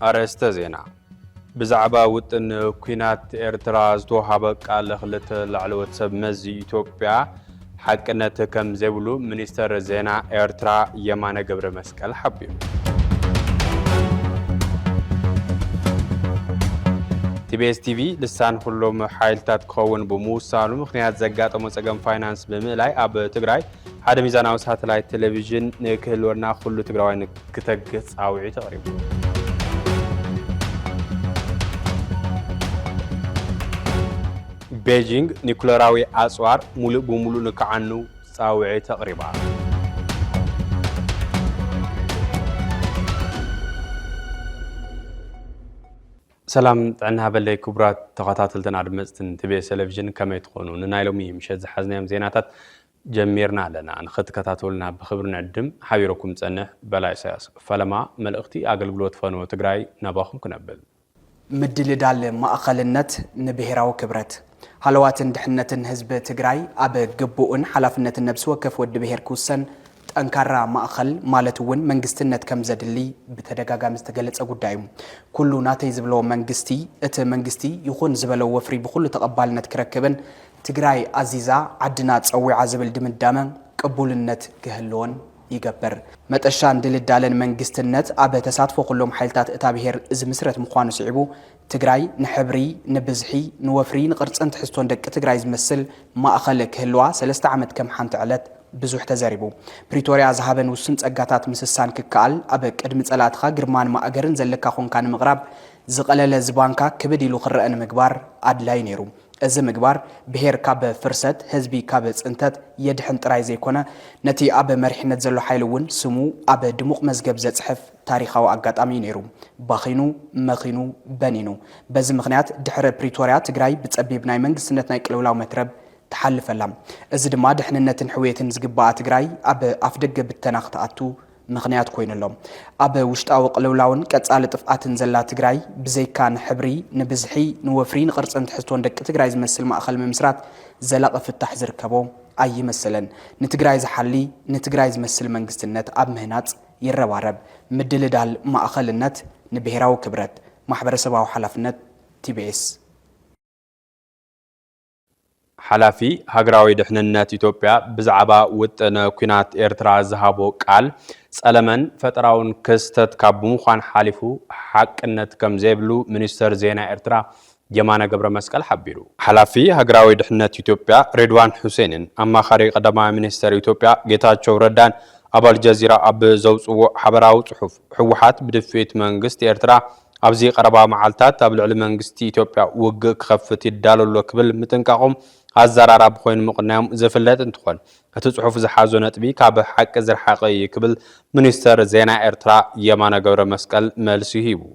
أرست زينا بزعبا وطن كينات إرترا زتوحب قال خلت العلوة سب مزي إثيوبيا حقنت كم زبلو منستر زينا إرترا يمانة قبر مسكال حبيب TBS TV لسان كلهم حايلتات كون بموسانو مخنيات زقات ومساقم فاينانس بملاي أب تقراي هذا ميزان أو ساتلايت تلفزيون نكهل ورنا كله تقراي نكتقص أوعي تقريبا بيجينغ نيكولاراوي أسوار مولو بمولو نكعنو ساوعي تقريبا سلام عنا بالله كبرات تقاطعتلتنا عدمستن TBS تلفزيون كما يتقونون نايلومي مشهد حزنيهم زيناتات جميرنا لنا عن خط كتاتولنا بخبرنا الدم حبيركم تسنح بلا اساس فلما ملأختي أقلقلوت فانو تقراي نباخم كنبل مدل دال مأخلنت نبهراو كبرت حلواتن دحنتن حزب تقراي أب قبوون حلافنت النبس وكف ود بهر كوسن أنكرا مأخل مالتون منجستنت كم زدلي بتدقاقا مستقلت أقودايم كلو ناتي زبلو منجستي منجستي يخون زبلو وفري بخلو تقبالنا تكركبن تقراي عزيزة عدنا تسوي عزبل دمدامن قبولنت كهلون يقبر متأشان دل الدالن منجستنت أب تساتفو كلهم حيلتات اتابهير إز مسرت مخوانو سعبو تقراي نحبري نبزحي نوفري نقرص انت حستون دك تقراي زمسل ما أخلك هلوا سلست عمد كم حانت علت بزوح تزاربو بريتوريا زهابن وسنت أقاتات مسسان ككال أبك أدمت ألاتخا قرمان ما أقرن زلكا خون كان مغرب زقلل زبانكا كبدي لو خرقن مقبار عدلاي نيرو إذا مقبار بهير كاب فرصت هزبي كاب انتت يدحن تراي زي كونا نتي أب مرحنة زلو حيلون سمو أب دموق مزقب زت صحف تاريخا وأقات أمينيرو باخينو مخينو بنينو بز مغنيات دحر بريتوريا تقراي بتسأبي بناي منق سنتنا يقلولاو مترب تحلف اللام إذا ما دحننا تنحويتن زقبات تقراي أب أفدق بالتناخت أتو مغنيات كوين اللهم أب وشتاو قلولاون كتسالة طفقاتن زلات تقراي بزي كان حبري نبزحي نوفرين قرص انت حستون دك تقراي زمسل ما أخل ممسرات زلاق في التحزر كبو أي مثلا نتقراي زحلي نتقراي زمسل منقست النت أب مهنات يروارب مدل دال ما أخل النت نبهراو كبرت محبر سباو حلف النت TBS حلافي هاجراوي دحننات إثيوبيا بزعبا وطن كينات إرترا زهابو قال سألمن فتراون كستت كابو خان حالفو حقنت كم زيبلو منستر زينا إرترا يمانا قبر مسكال حبيرو حلافي هاجراوي دحننات إثيوبيا رضوان حسين أما خاري قدما منستر إثيوبيا جيتاتشو ردان أبال جزيرة أب زوصو حبراو صحف حوحات بدفيت منقست إرترا أبزي قربا معالتات أبل علم منقستي إثيوبيا وقق خفت الدالو لوكبل متنكاقهم هزارارا بخوين مقنام زفلات انتخون هتصحف زحازو نتبي كاب حق زر حقي كبل منستر زينا إرترا يمانا قبر مسكال مالسيهيبو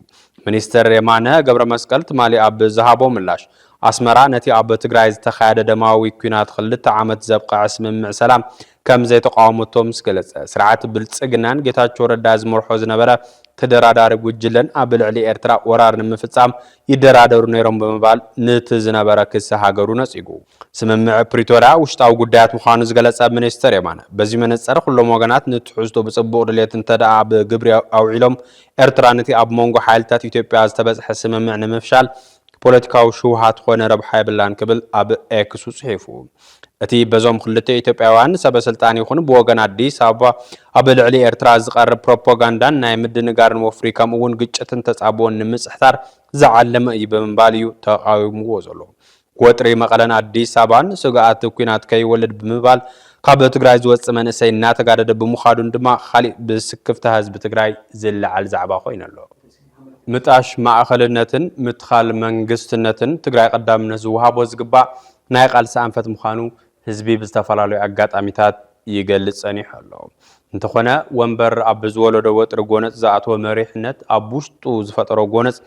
منستر يمانا قبر مسكال تمالي أب زهابو ملاش أسمرا نتي أب تقرايز تخيادة دماوي كينات خلت عامت زبقى عسم مع سلام كم زي تقاومتو مسكلت سرعات بلتسقنان جيتاتشو رداز مرحوز نبرا تدرادار وجلن أبل علي إرترا ورار نمفتسام يدرادر نيرم بمبال نتزنا بركس هاجرو نسيجو سممع بريتوريا وشتاو قدات مخانز جلس أب منستر يمانا بزي من السر كلهم وجنات نتحوزتو بسبب رليت انتدع بجبري أو علم إرترا نتي أب مونجو حالتات يتبع تبز حسم معنا مفشل بوليتيكاو شو هات خونا ربحي بالله قبل أب إكسو صحيفو أتي بزوم خلته إثيوبياوان سبب سلطاني يخون بوجن عدي سبب قبل علي إرتراز قرب بروباغندا نايمد نجارن وفريقا مون قتشتن تسعبون نمس احتار زعلم يبن باليو تقاوم وزلو قطري مقالن عدي سبان سقعات كينات كي ولد بمبال قبل تقراي زوج من سينا تقعد بمخادون دما خالي بسكفته هز بتقراي زل على زعبا خوين له متاش مع خلنتن متخال منقستنتن تقراي قدام نزوها بوزقبا نايق على سانفت مخانو حزبي بزتفلالو أقات أميتات يقلت صنيح الله انتخونا وانبر أبز ولدو وطر قونت زاعتو مريحنت أبوشتو زفترو قونت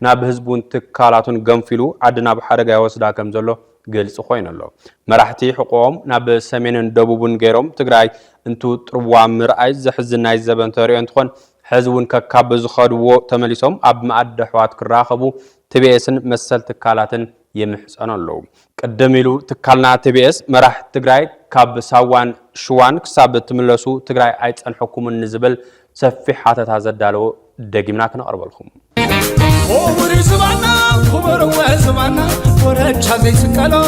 ناب حزبون تكالاتون قنفلو عدنا بحرقا يوصدا كمزلو قلت خوين الله مرحتي حقوهم ناب سمينن دبوبون غيروم تقراي انتو تروام مرأي زحزنا يزبن تاري انتخون حزبون ككابز خادوو تمليسهم أب معد حوات كراخبو تبيسن مسل تكالاتن يمحسن الله قدميلو تكالنا TBS مرح تقراي كاب ساوان شوان كساب تملسو تقراي عيت ان حكوم النزبل سفي حاتت هذا الدالو دقيمنا كنا قرب لكم كبر زبانا كبر وزبانا ورج هذي سكالو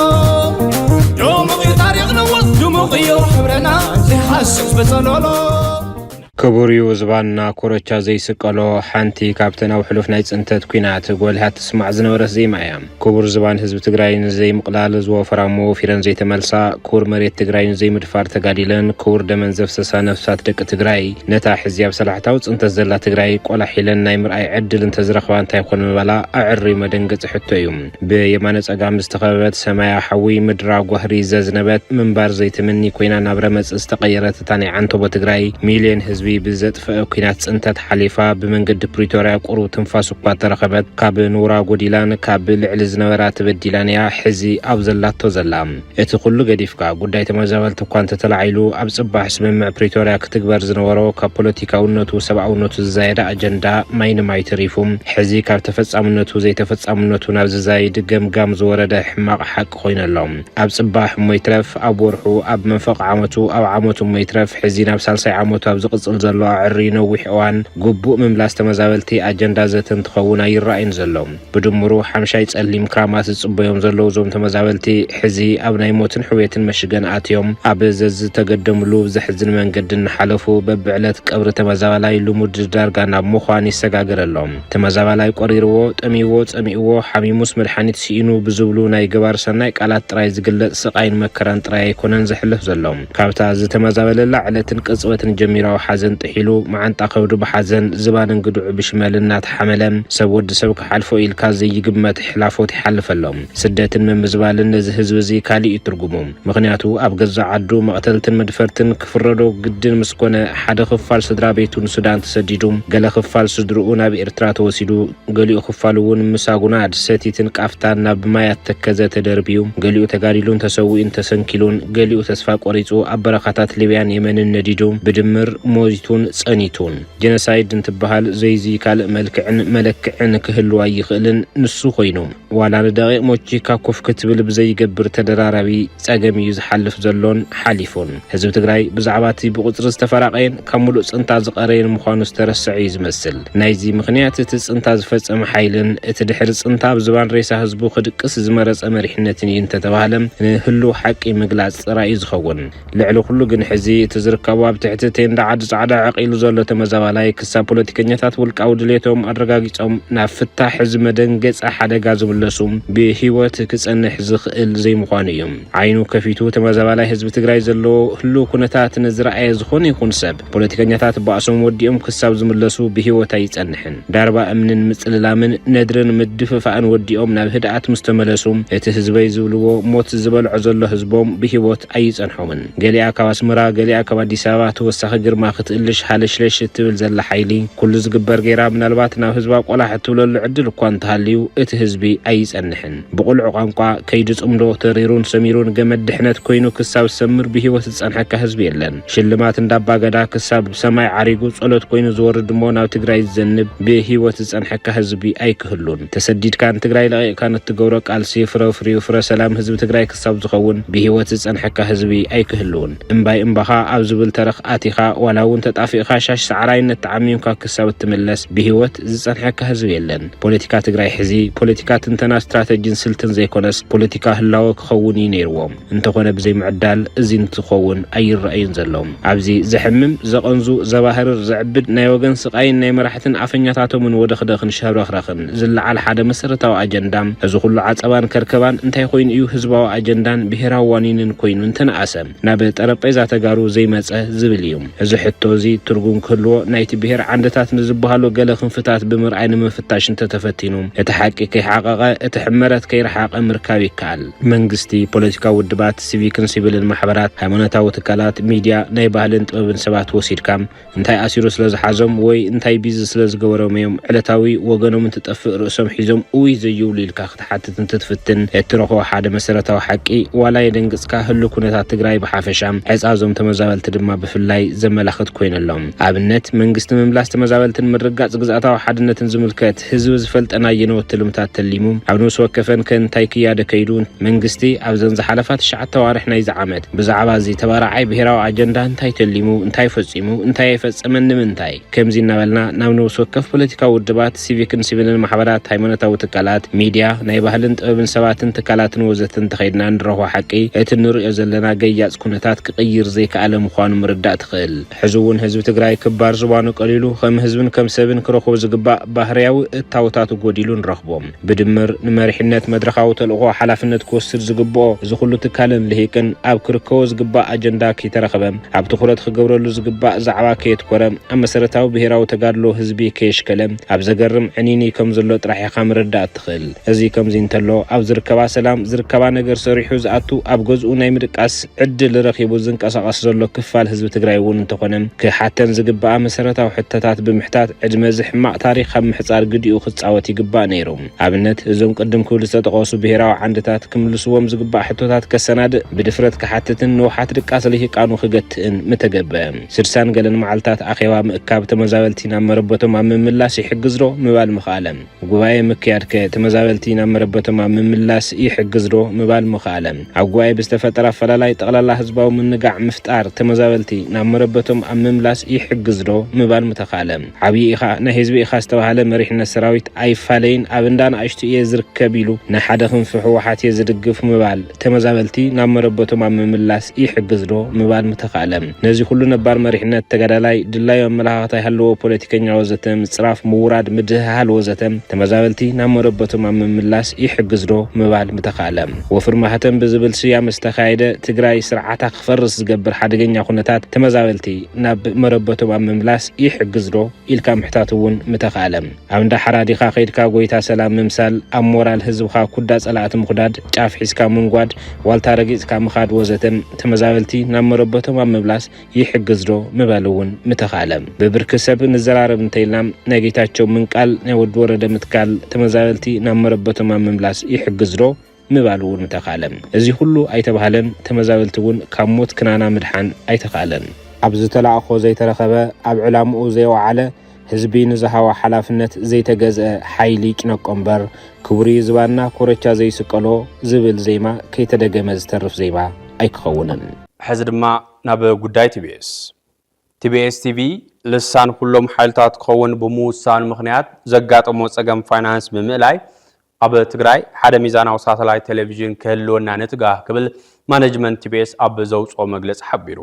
دمغي تاريخ نوض دمغي وحبرنا زي حاسس بطلولو كبوريو زباننا كورتشا زي سقالو حانتي كابتن او حلوف نايت انتت كوينات قولها تسمع زنورس زي مايام كبور زبان حزب تግራይን زي مقلال زو فرامو فيرن زي تملسا كور مريت تግራይን زي مدفار تقاديلن كور دمن زفسسا نفسات دق تግራይ نتا حزياب سلاحتاو صنت زلا تግራይ ቆላ ሒለን ናይ ምርአይ ዕድል እንተዝረኽባ እንታይ ኮን መባላ አዕሪ መደንገጽ ሕቶዩም በየማነ ጸጋም ዝተኸበበት ሰማያ ሓዊ ምድራ ጓህሪ ዘዝነበት ምንባር ዘይትምኒ ኮይና ናብረ መጽ ዝተቀየረት ታኒ ዓንቶ በትግራይ ሚሊዮን ህዝቢ ብዘጥፈ ኩናት ጽንተት ሓሊፋ ብመንገድ ፕሪቶሪያ ቁሩ ትንፋስ እኳ ተረኸበት ካብ ኑራ ጎዲላን ካብ ልዕሊ ዝነበራ ተበዲላንያ ሕዚ ኣብ ዘላቶ ዘላ እቲ ኩሉ ገዲፍካ ጉዳይ ተመዛበልቲ እኳ ተተላዒሉ ኣብ ጽባሕ ስምምዕ ፕሪቶሪያ ክትግበር ዝነበሮ ካብ ፖለቲካውነቱ ሰብኣውነቱ ዝዛየዳ አጀንዳ ማይ ተሪፉም ሕዚ ካብ ተፈጻምነቱ ዘይተፈጻምነቱ ናብ ዝዛይድ ገምጋም ዝወረደ ሕማቕ ሓቂ ኮይነሎም ኣብ ጽባሕ ሞይትረፍ ኣብ ወርሑ ኣብ መንፈቕ ዓመቱ ኣብ ዓመቱ ሞይትረፍ ሕዚ ናብ ሳልሳይ ዓመቱ ኣብ ዝቕጽል ዘሎ ዕሪ ነዊሕ እዋን ግቡእ ምምላስ ተመዛበልቲ አጀንዳ ዘተን ትኸውን ይራኣይን ዘሎ ብድምሩ ሓምሻይ ጸሊም ክራማት ጽበዮም ዘለው ዞም ተመዛበልቲ ሕዚ ኣብ ናይ ሞትን ሕዌትን መሽገን ኣትዮም ኣብ ዘዝ ተገደምሉ ዝሕዝን መንገድን ሓለፉ በብዕለት ቀብሪ ተመዛበላይ ልሙድ ዳርጋ ናብ ምዃን ይሰጋገረሎም ተመዛበላይ ቆሪርዎ ጠሚዎ ጸሚእዎ ሓሚሙስ መድሓኒት ሲኢኑ ብዝብሉ ናይ ገባር ሰናይ ቃላት ጥራይ ዝግለጽ ስቃይን መከራን ጥራይ ኣይኮነን ዝሕልፍ ዘሎም ካብታ ዝተመዛበለላ ዕለትን ቅጽበትን ጀሚራው حزن تحيلو مع أنت أخذ بحزن زبان انقدع بشمالنا تحملهم سود سوك حلفو إلكازي يجمع حلافو تحلف اللهم سدات من مزبال النزه زوزي كالي يترجمهم مغنياتو أبجز عدو مقتلة مدفرتن كفردو جدا مسكونة حدا خفال صدر بيتون السودان تسديدهم قال خفال صدرونا بإرترات وسيدو قالوا خفالون مساقونا عدساتيتن كافتان بما يتكزة تدربيهم قالوا تقاريلون تسوين تسنكيلون قالوا تسفاق وريتو أبرقاتات ليبيان يمن النديدهم بدمر موزيتون صنيتون جنسايد انتبهال زيزي كال ملكعن كهلوا يخلن نسو خوينو ولا دقيق موجي كاكوف كتبل بزي يقبر تدراربي صقمي يزحلف زلون حليفون حزب تግራይ بزعباتي بقطر استفراقين كملو صنتا زقرين مخانو استرسعي يمثل نايزي مخنيات تصنتا زفصم حيلن اتدحر صنتا بزبان رئيس حزبو خدقس زمرص امرحنتن ينتتبهلم هلو حقي مغلاص راي زخون لعلو كله جن حزي تزركبوا بتحتتين عاد صعدا عقيل زلو تمزابالاي كسا بوليتيكنياتات ولقاو دليتهم ادرغاغيصم نافتح حزب مدنگص حدغا زبلسوم بهيوت كصنح زخل زي مخانيوم عينو كفيتو تمزابالاي حزب تግራይ زلو هلو كنتات نزرعي زخون يكون سب بوليتيكنياتات باصوم وديوم كساب زملسو بهيوت يصنحن داربا امنن مصللامن ندرن مدففان وديوم ናብ ህድአት مستملسوم እቲ ህዝበይ ዝብልዎ ሞት ዝበልዑ ዘሎ ህዝቦም بهيوت ኣይጸንሖምን ገሊኣ ካብ አስመራ ገሊኣ ካብ አዲስ አበባ ተወሳኺ ግርማ ክትልሽ ሓለሽለሽ ትብል ዘላ ሓይሊ ኩሉ ዝግበር ገይራ ምናልባት ናብ ህዝባ ቆላሕ ትብለሉ ዕድል እኳ እንተሃልዩ እቲ ህዝቢ ኣይጸንሕን ብቁልዕ ቋንቋ ከይድ ጽምዶ ተሪሩን ሰሚሩን ገመድ ድሕነት ኮይኑ ክሳብ ሰምር ብህይወት ዝጸንሐካ ህዝቢ የለን ሽልማት እንዳባገዳ ክሳብ ሰማይ ዓሪጉ ጸሎት ኮይኑ ዝወርድ ሞ ናብ ትግራይ ዝዘንብ ብህይወት ዝጸንሐካ ህዝቢ ኣይክህሉን ተሰዲድካ ትግራይ ለቂካ ንትገብሮ ቃልሲ ፍረ ሰላም ህዝቢ ትግራይ ክሳብ ዝኸውን ብህይወት ዝጸንሐካ ህዝቢ ኣይክህሉን እምባይ እምባኻ ኣብ ዝብል ተረኽ አቲኻ ወላውን ተጣፊኻ ሻሽ ሰዓራይነት ተዓሚምካ ክሳብ ትመለስ بهيوت ዝጸንሐካ ህዝብ የለን ፖለቲካ ትግራይ ሕዚ ፖለቲካ ትንተና ስትራቴጂን ስልትን ዘይኮነስ ፖለቲካ ህላወ ክኸውን ይነርዎም እንተኾነ ብዘይ ምዕዳል እዚ እንትኸውን ኣይረአይን ዘሎም ኣብዚ ዘሕምም ዘቐንዙ ዘባህር ዘዕብድ ናይ ወገን ስቃይን ናይ መራሕትን አፈኛታቶምን ወደ ክደኽን ሸብረኽረኽን ዝለዓል ሓደ መሰረታዊ አጀንዳ እዚ ኩሉ ዓጸባን ከርከባን እንታይ ኮይኑ እዩ ህዝባዊ አጀንዳን ብሄራዊ ዋኒንን ኮይኑ እንተነኣሰ ናብ ጠረጴዛ ተጋሩ ዘይመጸ ዝብል እዩ እዚ ሕቶ እዚ ትርጉም ክህልዎ ናይቲ ብሄር ዓንደታት ንዝበሃሉ ገለ ክንፍታት ብምርኣይን ምፍታሽን ተተፈቲኑ እቲ ሓቂ ከይሓቀቀ እቲ ሕመረት ከይረሓቀ ምርካብ ይከኣል መንግስቲ ፖለቲካ ውድባት ሲቪክን ሲቪልን ማሕበራት ሃይማኖታዊ ትካላት ሚድያ ናይ ባህልን ጥበብን ሰባት ወሲድካም እንታይ ኣሲሩ ስለዝሓዞም ወይ እንታይ ቢዝ ስለዝገበሮም እዮም ዕለታዊ ወገኖም እንትጠፍእ ርእሶም ሒዞም ወይ ዘይብሉ ኢልካ ክትሓትት እንትትፍትን እትረኽቦ ሓደ መሰረታዊ ሓቂ ዋላ የደንግጽካ ህሉ ኩነታት ትግራይ ብሓፈሻ ዕጻዞም ተመዛበልቲ ድማ ብፍላይ ዘመላኽት ኮይነሎም ኣብነት መንግስቲ ምምላስ ተመዛበልትን ምርጋጽ ግዛታዊ ሓድነትን ዝምልከት ህዝቢ ዝፈልጠና የነወት ልምታት ተሊሙ ኣብ ንስ ወከፈን ከንታይ ክያደ ከይዱ መንግስቲ ኣብ ዘን ዝሓለፋት 9 ተዋርሕ ናይ ዝዓመት ብዛዕባ እዚ ተባራዓይ ብሄራዊ ኣጀንዳ እንታይ ተሊሙ እንታይ ፈጺሙ እንታይ ይፈጸመን ንምንታይ ከምዚ እናበልና ናብ ንስ ወከፍ ፖለቲካዊ ውድባት ሲቪክን ሲቪልን ማሕበራት ሃይማኖታዊ ትካላት ሚድያ ናይ ባህልን ጥበብን ሰባትን ትካላትን ወዘተን ተኸይድና ንረኽቦ ሓቂ እቲ ንሪኦ ዘለና ገያጽ ኩነታት ክቕይር ዘይከኣለ ምዃኑ ምርዳእ ትኽእል ሕዝውን ህዝቢ ትግራይ ክባር ዝባኑ ቀሊሉ ከም ህዝብን ከም ሰብን ክረኽቦ ዝግባእ ባህርያዊ እታውታቱ ጎዲሉ ንረኽቦም ብድምር ንመሪሕነት መድረኻዊ ተልእኾ ሓላፍነት ክወስድ ዝግብኦ እዚ ኩሉ ትካልን ልሂቅን ኣብ ክርከቦ ዝግባእ ኣጀንዳ ከይተረኸበ ኣብ ትኹረት ክገብረሉ ዝግባእ ዛዕባ ከየትኮረ ኣብ መሰረታዊ ብሄራዊ ተጋድሎ ህዝቢ ከየሽከለ ኣብ ዘገርም ዕኒኒ ከም ዘሎ ጥራሕ ኢኻ ምርዳእ ትኽእል እዚ ከምዚ እንተሎ ኣብ ዝርከባ ሰላም ዝርከባ ነገር ሰሪሑ ዝኣቱ ኣብ ገዝኡ ናይ ምድቃስ ዕድል ረኺቡ ዝንቀሳቐስ ዘሎ ክፋል ህዝቢ ትግራይ እውን እንተኾነ ክሓተን ዝግባእ መሰረታዊ ሕቶታት ብምሕታት ዕድመ ዝሕማቕ ታሪኽ ኣብ ምሕጻር ግዲኡ ክጻወት ይግባእ ነይሩ ኣብነት እዞም ቅድም ክብል ዝተጠቐሱ ብሄራዊ ዓንድታት ክምልስዎም ዝግባእ ሕቶታት ከሰናድእ ብድፍረት ክሓትትን ንውሓት ድቃስ ልሂቃኑ ክገትእን ምተገበአ 60 ገለን መዓልታት ኣኼባ ምእካብ ተመዛበልቲ ናብ መረበቶም ኣብ ምምላስ ይሕግዝ ዶ ምባል ምኽኣለ ጉባኤ ምክያድከ ተመዛበልቲ ናብ መረበቶም ኣብ ምምላስ ይሕግዝ ዶ ምባል ምኽኣለ ኣብ ጉባኤ ብዝተፈጠረ ኣፈላላይ ጠቕላላ ህዝባዊ ምንጋዕ ምፍጣር ተመዛበልቲ ናብ መረበቶም ኣብ ምምላስ ይሕግዝ ዶ ምባል ምተኻለ ዓብዪ ኢኻ ናይ ህዝቢ ኢኻ ዝተባሃለ መሪሕነት ሰራዊት ኣይፋለይን ኣብ እንዳንኣሽቱ እየ ዝርከብ ኢሉ ናይ ሓደ ክንፊ ሕወሓት እየ ዝድግፍ ምባል ተመዛበልቲ ናብ መረበቶም ኣብ ምምላስ ይሕግዝ ዶ ምባል ምተኻለ ነዚ ኩሉ ነባር መሪሕነት ተጋዳላይ ድላዮ ኣመለኻኽታ ይሃለዎ ፖለቲከኛ ወዘተ ምፅራፍ ምውራድ ምድህሃል ወዘተ ተመዛበልቲ ናብ መረበቶም ኣብ ምምላስ ይሕግዝ ዶ ምባል ምተኻለ ወፍር ማህተም ብዝብል ስያመ ዝተኻየደ ትግራይ ስርዓታ ክፈርስ ዝገብር ሓደገኛ ኩነታት ተመዛበልቲ ናብ መረበቶም ኣብ ምምላስ ይሕግዝ ዶ ኢልካ ምሕታት እውን ምተኻለ ኣብ እንዳ ሓራዲኻ ከይድካ ጎይታ ሰላም ምምሳል ኣብ ሞራል ህዝብኻ ኩዳ ጸላእቲ ምኹዳድ ጫፍ ሒዝካ ምንጓድ ዋልታ ረጊጽካ ምኻድ ወዘተ ተመዛበልቲ ናብ መረበቶም ኣብ ምምላስ ይሕግዝ ዶ ምባል እውን ምተኻለ ብብርኪ ሰብ ንዘራረብ እንተኢልና ናይ ጌታቸው ምንቃል ናይ ወዲ ወረደ ምትካል ተመዛበልቲ ናብ መረበቶም ኣብ ምምላስ ይሕግዝ ዶ ምባል እውን ምተኻለ እዚ ሁሉ ኣይተባሃለን ተመዛበልቲ እውን ካብ ሞት ክናና ምድሓን ኣይተኻለን ኣብ ዝተላእኾ ዘይተረኸበ ኣብ ዕላምኡ ዘይወዓለ ህዝቢ ንዝሃዋ ሓላፍነት ዘይተገዝአ ሓይሊ ጭነቆምበር ክቡሪ ዝባና ኮረቻ ዘይስቀሎ ዝብል ዜማ ከይተደገመ ዝተርፍ ዜማ ኣይክኸውንን ሕዚ ድማ ናብ ጉዳይ ቲቢኤስ ቲቪ ልሳን ኩሎም ሓይልታት ክኸውን ብምውሳኑ ምክንያት ዘጋጠሞ ፀገም ፋይናንስ ብምእላይ ኣብ ትግራይ ሓደ ሚዛናዊ ሳተላይት ቴሌቪዥን ክህልወና ንትጋህ ክብል ማኔጅመንት ቲቢኤስ ኣብ ዘውፅኦ መግለፂ ሓቢሩ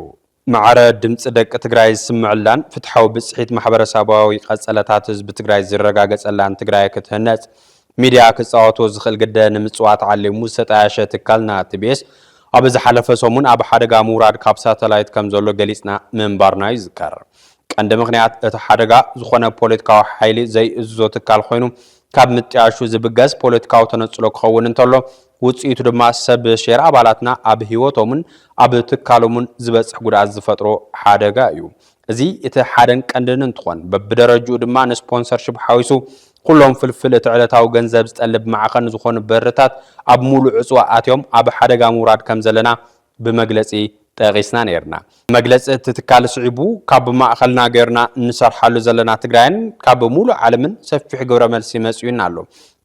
ማዕረ ድምፂ ደቂ ትግራይ ዝስምዕላን ፍትሓዊ ብፅሒት ማሕበረሰባዊ ቀፀለታት ህዝቢ ትግራይ ዝረጋገፀላን ትግራይ ክትህነፅ ሚድያ ክፃወቶ ዝኽእል ግደ ንምፅዋት ዓሊሙ ዝተጣየሸ ትካልና ቲቢኤስ ኣብ ዝሓለፈ ሰሙን ኣብ ሓደጋ ምውራድ ካብ ሳተላይት ከም ዘሎ ገሊፅና ምንባርና ይዝከር ቀንዲ ምክንያት እቲ ሓደጋ ዝኾነ ፖለቲካዊ ሓይሊ ዘይእዝዞ ትካል ኮይኑ ካብ ምጥያሹ ዝብገዝ ፖለቲካዊ ተነፅሎ ክኸውን እንተሎ ውፅኢቱ ድማ ሰብ ሼር ኣባላትና ኣብ ህይወቶምን ኣብ ትካሎምን ዝበፅሕ ጉድኣት ዝፈጥሮ ሓደጋ እዩ እዚ እቲ ሓደን ቀንድን እንትኾን በብደረጅኡ ድማ ንስፖንሰርሽፕ ሓዊሱ ኩሎም ፍልፍል እቲ ዕለታዊ ገንዘብ ዝጠልብ ማዕኸን ዝኾኑ በርታት ኣብ ሙሉእ ዕፅዋ ኣትዮም ኣብ ሓደጋ ምውራድ ከም ዘለና ብመግለፂ ጠቂስና ነርና መግለፂ እቲ ትካል ስዒቡ ካብ ማእኸልና ገርና እንሰርሓሉ ዘለና ትግራይን ካብ ሙሉእ ዓለምን ሰፊሕ ግብረ መልሲ መፅዩና ኣሎ